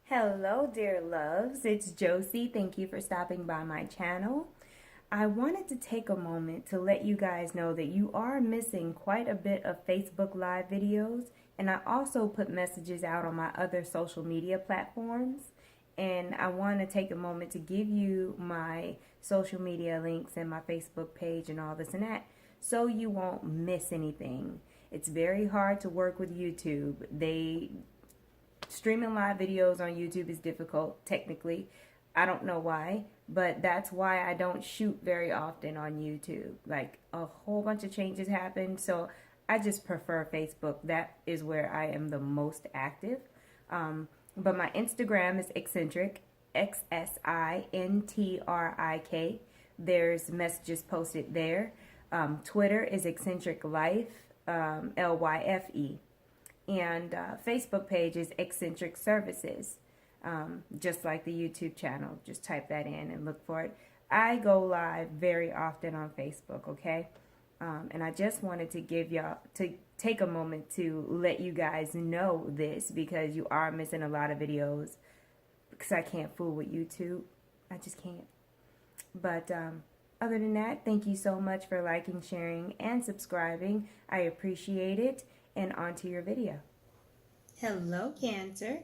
Hello, dear loves. It's Josie. Thank you for stopping by my channel. I wanted to take a moment to let you guys know that you are missing quite a bit of Facebook Live videos, and I also put messages out on my other social media platforms. And I want to take a moment to give you my social media links and my Facebook page and all this and that so you won't miss anything. It's very hard to work with YouTube. Streaming live videos on YouTube is difficult technically. I don't know why, but that's why I don't shoot very often on YouTube. Like a whole bunch of changes happen, so I just prefer Facebook. That is where I am the most active. But my Instagram is eccentric, XSINTRIK. There's messages posted there. Twitter is eccentric life, LYFE. And Facebook page is Eccentric Services, just like the YouTube channel. Just type that in and look for it. I go live very often on Facebook, okay? And I just wanted to take a moment to let you guys know this because you are missing a lot of videos because I can't fool with YouTube. I just can't. But other than that, thank you so much for liking, sharing, and subscribing. I appreciate it. And on to your video. Hello, Cancer.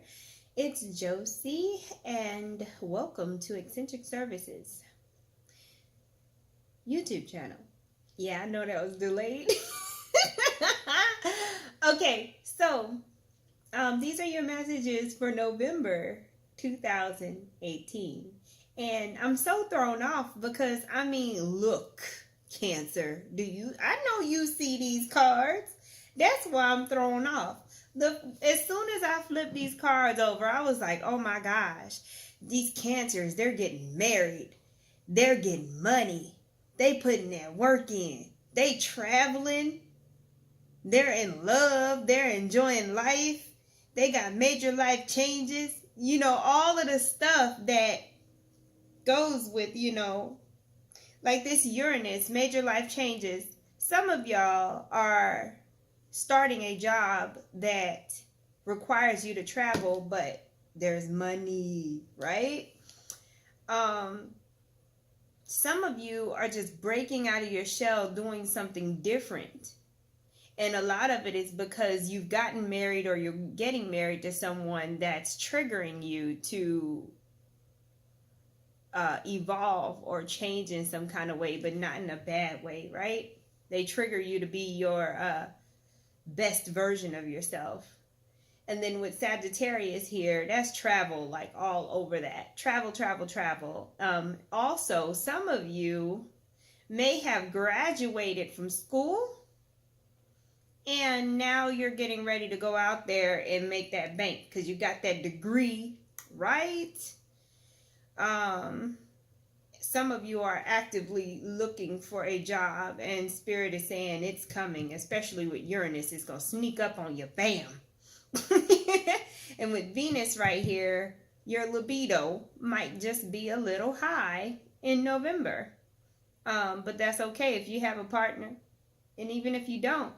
It's Josie, and welcome to Eccentric Services YouTube channel. Yeah, I know that was delayed. Okay, so these are your messages for November 2018. And I'm so thrown off because, I mean, look, Cancer, I know you see these cards. That's why I'm thrown off. As soon as I flipped these cards over, I was like, oh my gosh, these Cancers, they're getting married. They're getting money. They putting their work in. They traveling. They're in love. They're enjoying life. They got major life changes. You know, all of the stuff that goes with, like this Uranus, major life changes. Some of y'all are starting a job that requires you to travel, but there's money, right? Some of you are just breaking out of your shell, doing something different. And a lot of it is because you've gotten married or you're getting married to someone that's triggering you to evolve or change in some kind of way, but not in a bad way, right? They trigger you to be your best version of yourself. And then with Sagittarius here, that's travel, like all over that. Travel, travel, travel. Also, some of you may have graduated from school and now you're getting ready to go out there and make that bank because you got that degree, right? Some of you are actively looking for a job and Spirit is saying it's coming, especially with Uranus. It's going to sneak up on you. Bam. And with Venus right here, your libido might just be a little high in November. But that's okay if you have a partner. And even if you don't,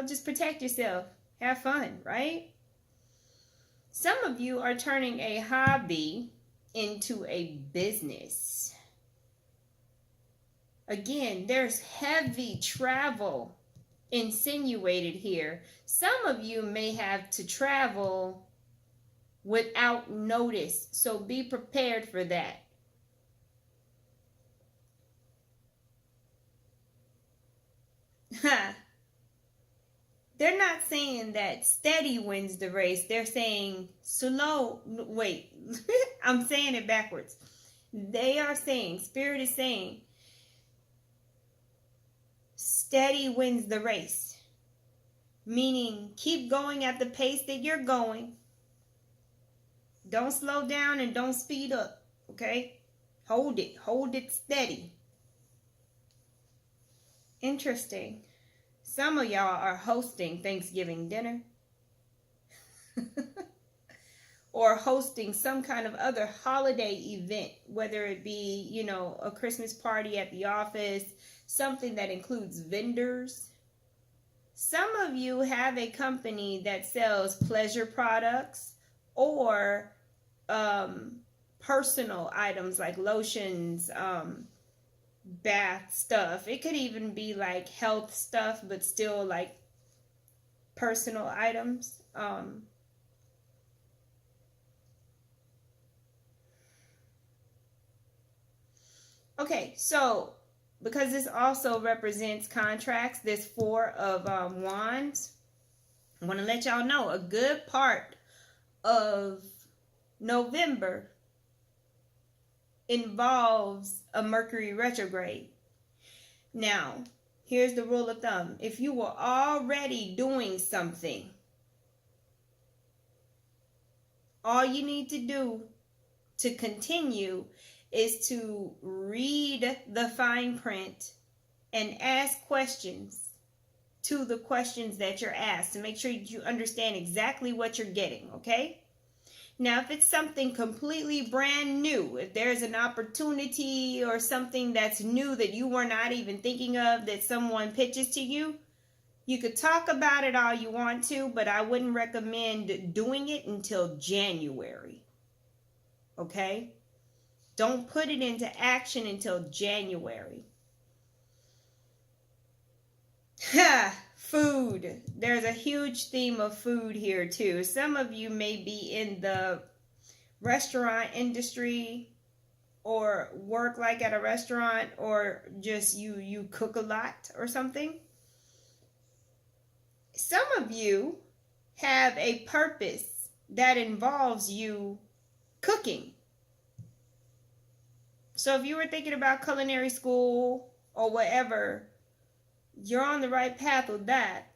just protect yourself. Have fun, right? Some of you are turning a hobby into a business. Again, there's heavy travel insinuated here. Some of you may have to travel without notice, so be prepared for that. They're not saying that steady wins the race. They're saying slow. Wait, I'm saying it backwards. They are saying, Spirit is saying, steady wins the race. Meaning, keep going at the pace that you're going. Don't slow down and don't speed up, okay? Hold it steady. Interesting. Some of y'all are hosting Thanksgiving dinner. Or hosting some kind of other holiday event, whether it be, a Christmas party at the office, something that includes vendors. Some of you have a company that sells pleasure products or personal items like lotions, bath stuff. It could even be like health stuff, but still like personal items. Okay, so because this also represents contracts, this Four of Wands, I want to let y'all know a good part of November involves a Mercury retrograde. Now, here's the rule of thumb. If you were already doing something, all you need to do to continue is to read the fine print and ask questions to the questions that you're asked to make sure you understand exactly what you're getting, okay? Now, if it's something completely brand new, if there's an opportunity or something that's new that you were not even thinking of that someone pitches to you, you could talk about it all you want to, but I wouldn't recommend doing it until January, okay? Don't put it into action until January. Food. There's a huge theme of food here too. Some of you may be in the restaurant industry or work like at a restaurant, or just you cook a lot or something. Some of you have a purpose that involves you cooking. So if you were thinking about culinary school or whatever, you're on the right path with that.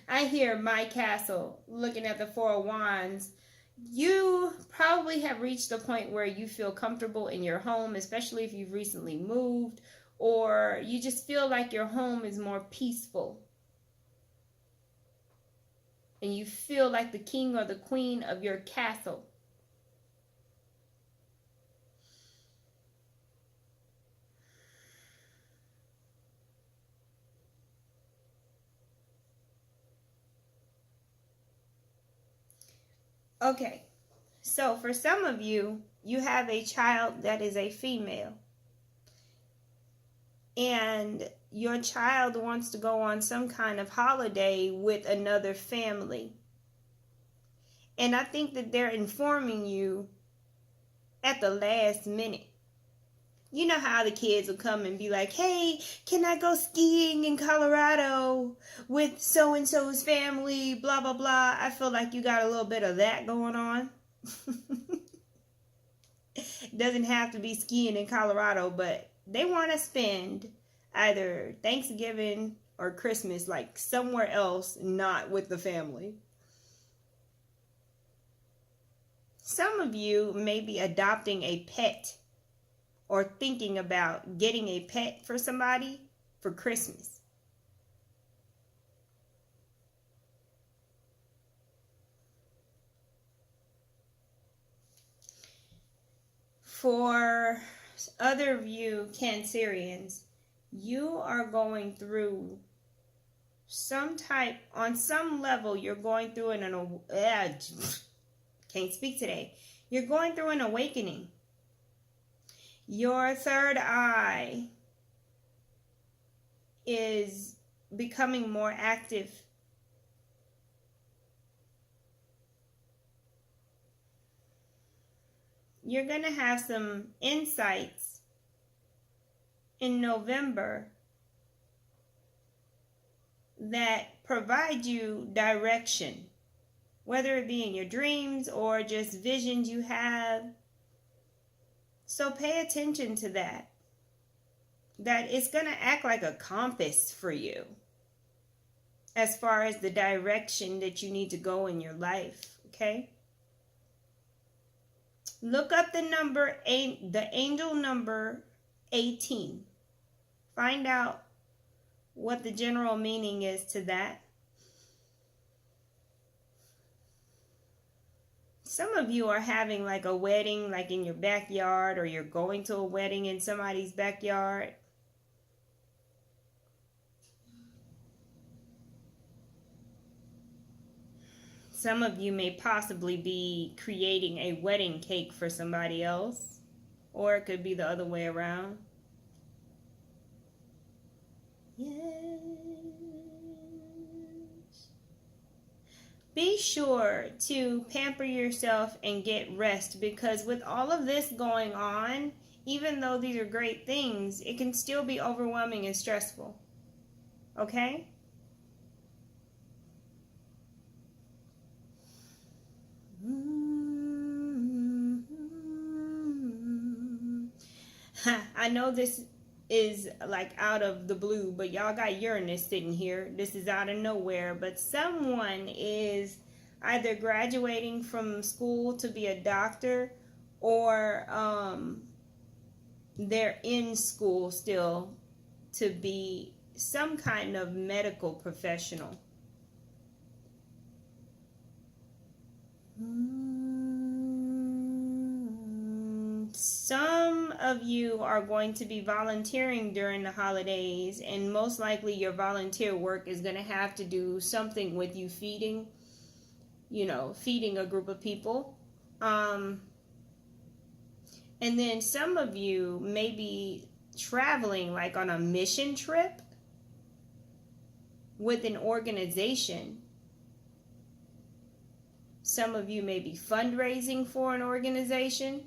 I hear my castle looking at the Four of Wands. You probably have reached a point where you feel comfortable in your home, especially if you've recently moved, or you just feel like your home is more peaceful. And you feel like the king or the queen of your castle. Okay, so for some of you, you have a child that is a female. And your child wants to go on some kind of holiday with another family. And I think that they're informing you at the last minute. You know how the kids will come and be like, hey, can I go skiing in Colorado with so-and-so's family, blah, blah, blah. I feel like you got a little bit of that going on. It doesn't have to be skiing in Colorado, but they want to spend either Thanksgiving or Christmas like somewhere else, not with the family. Some of you may be adopting a pet or thinking about getting a pet for somebody for Christmas. For other of you Cancerians, you are going through on some level, you're going through can't speak today. You're going through an awakening. Your third eye is becoming more active. You're going to have some insights in November that provide you direction, whether it be in your dreams or just visions you have. So pay attention to that. That it's going to act like a compass for you as far as the direction that you need to go in your life, okay? Look up the angel number 18. Find out what the general meaning is to that. Some of you are having like a wedding like in your backyard, or you're going to a wedding in somebody's backyard. Some of you may possibly be creating a wedding cake for somebody else, or it could be the other way around. Yes. Be sure to pamper yourself and get rest, because with all of this going on, even though these are great things, it can still be overwhelming and stressful. Okay? I know this is like out of the blue, but y'all got Uranus sitting here. This is out of nowhere, but someone is either graduating from school to be a doctor, or they're in school still to be some kind of medical professional. Some of you are going to be volunteering during the holidays, and most likely your volunteer work is going to have to do something with you feeding a group of people. And then some of you may be traveling like on a mission trip with an organization. Some of you may be fundraising for an organization.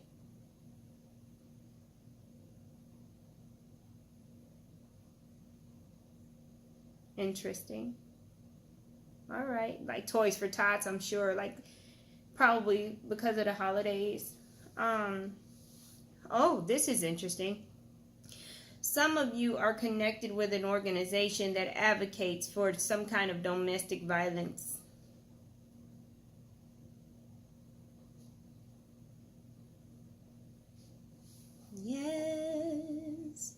Interesting. All right. Like Toys for Tots, I'm sure. Like, probably because of the holidays. Oh, this is interesting. Some of you are connected with an organization that advocates for some kind of domestic violence. Yes.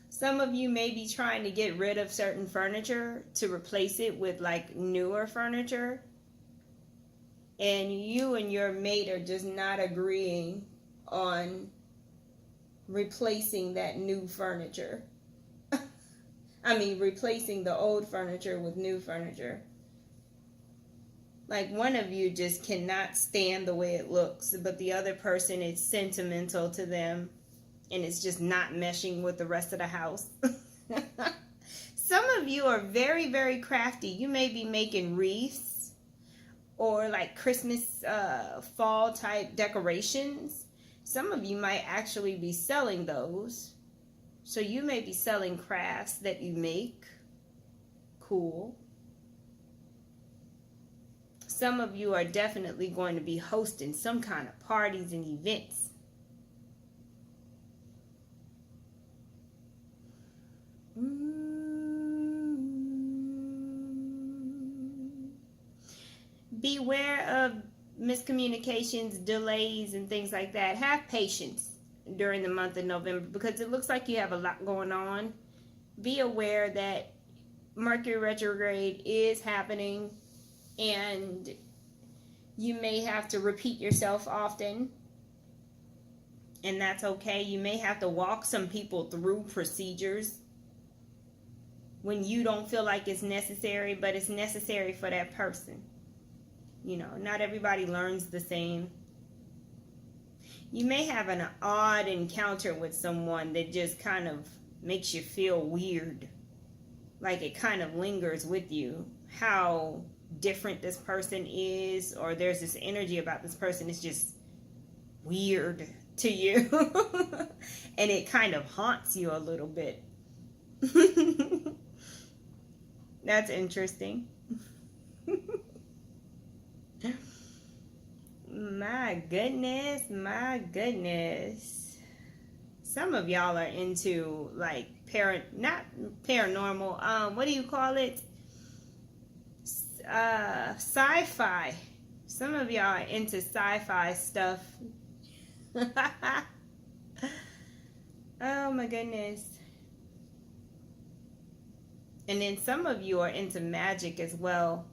Some of you may be trying to get rid of certain furniture to replace it with like newer furniture. And you and your mate are just not agreeing on replacing that new furniture. I mean, replacing the old furniture with new furniture. Like, one of you just cannot stand the way it looks, but the other person, is sentimental to them, and it's just not meshing with the rest of the house. Some of you are very, very crafty. You may be making wreaths or like Christmas, fall type decorations. Some of you might actually be selling those. So you may be selling crafts that you make. Cool. Some of you are definitely going to be hosting some kind of parties and events. Beware of miscommunications, delays, and things like that. Have patience during the month of November, because it looks like you have a lot going on. Be aware that Mercury retrograde is happening, and you may have to repeat yourself often, and that's okay. You may have to walk some people through procedures when you don't feel like it's necessary, but it's necessary for that person. Not everybody learns the same. You may have an odd encounter with someone that just kind of makes you feel weird. Like, it kind of lingers with you. How different this person is, or there's this energy about this person. It's just weird to you. And it kind of haunts you a little bit. That's interesting. My goodness. Some of y'all are into like not paranormal. What do you call it? Sci-fi. Some of y'all are into sci-fi stuff. Oh my goodness. And then some of you are into magic as well.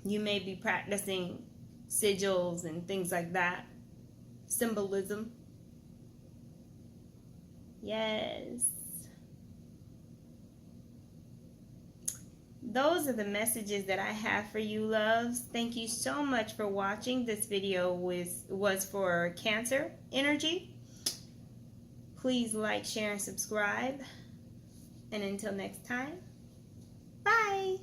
You may be practicing sigils and things like that. Symbolism. Yes. Those are the messages that I have for you, loves. Thank you so much for watching. This video was for Cancer energy. Please like, share, and subscribe. And until next time, bye.